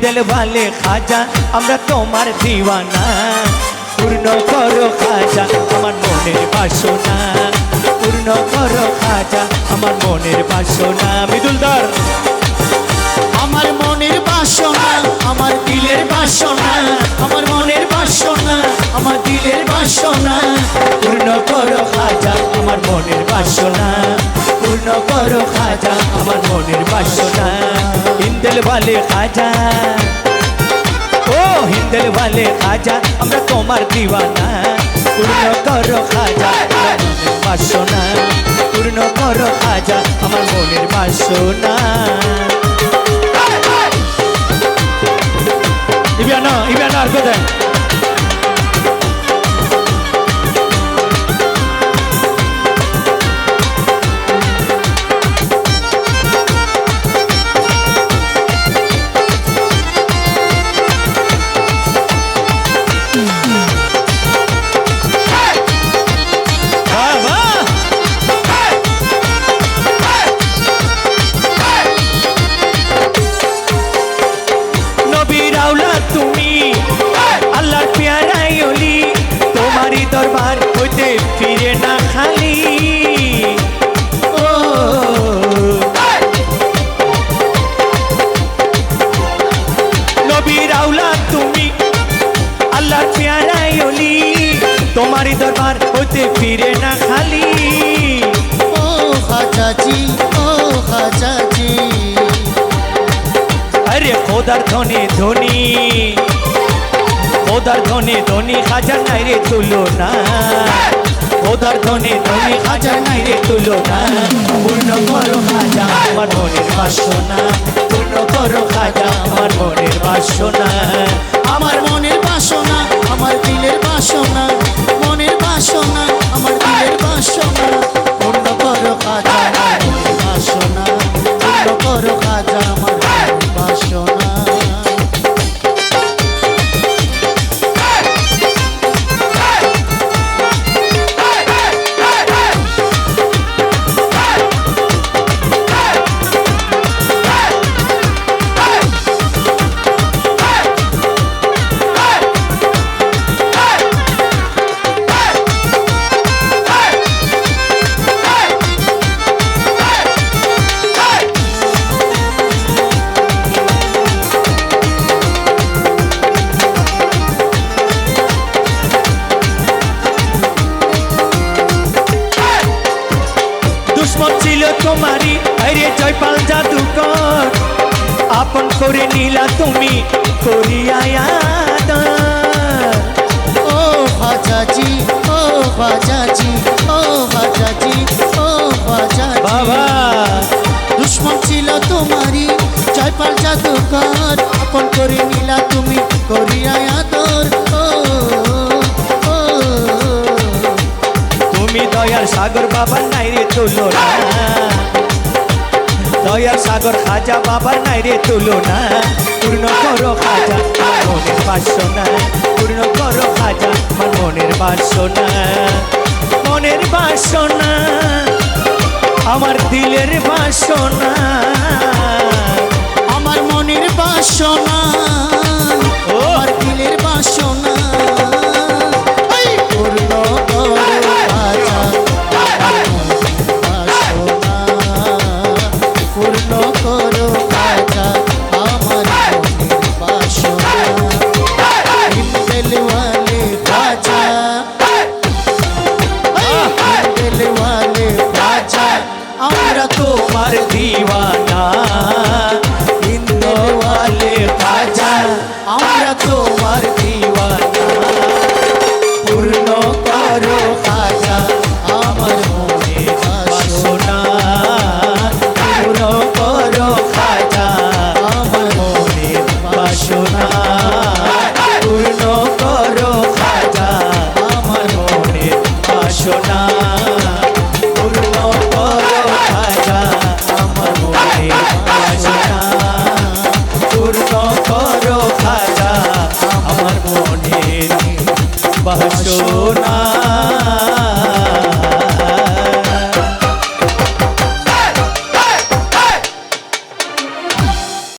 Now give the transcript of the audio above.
দিল वाले খাজা আমরা তোমার দিওয়ানা পূর্ণ করো খাজা আমার মনের বাসনা পূর্ণ করো খাজা আমার মনের বাসনা মৃদুলদার আমার মনের বাসনা আমার দিলের বাসনা আমার মনের বাসনা আমার দিলের বাসনা পূর্ণ করো খাজা আমার মনের বাসনা পূর্ণ করো খাজা আমার মনের বাসনা হিন্দেল वाले খাজা ও হিন্দেল वाले খাজা আমরা তোমার দিওয়ানা পূর্ণ করো খাজা আমার মনের বাসনা পূর্ণ করো খাজা আমার মনের বাসনা ইবিয়ানা আর কোথায় তুমি আল্লাহর প্যারাই ওলি তোমারই দরবার হইতে ফিরে না খালি ও নবীর আওলাদ তুমি আল্লাহর প্যারাই ওলি তোমারই দরবার হইতে ফিরে না খালি ও খাজাজি ও খাজাজি अरे खोदार धनी धनी खोदार धनी धनी खाजा नाई रे तुलना खोदार धनी धनी खाजा नाई रे तुलना पूर्ण करो खाजा আমার মনের বাসনা পূর্ণ করো খাজা আমার মনের বাসনা আমার মনের বাসনা আমার দিলের বাসনা মনের বাসনা আমার দিলের বাসনা পূর্ণ করো খাজা আমার মনের বাসনা পূর্ণ করো খাজা আমার মনের বাসনা দুশ্মন ছিল তোমারই আরে জয়পাল জাদুকর আপন করে নিলা তুমি করিয়া ও খাজাজি ও খাজাজি ও খাজাজি ও খাজাজি বাবা দুশ্মন ছিল তোমারই জয়পাল জাদুকর আপন করে নিলা তুমি করিয়া আদর ও ও তুমি দয়ার সাগর বাবার নাই রে তুলনা দয়ার সাগর খাজা বাবার নাই রে তুলনা পূর্ণ করো খাজা আমার মনের বাসনা পূর্ণ করো খাজা আমার মনের বাসনা মনের বাসনা আমার দিলের বাসনা আমার মনের বাসনা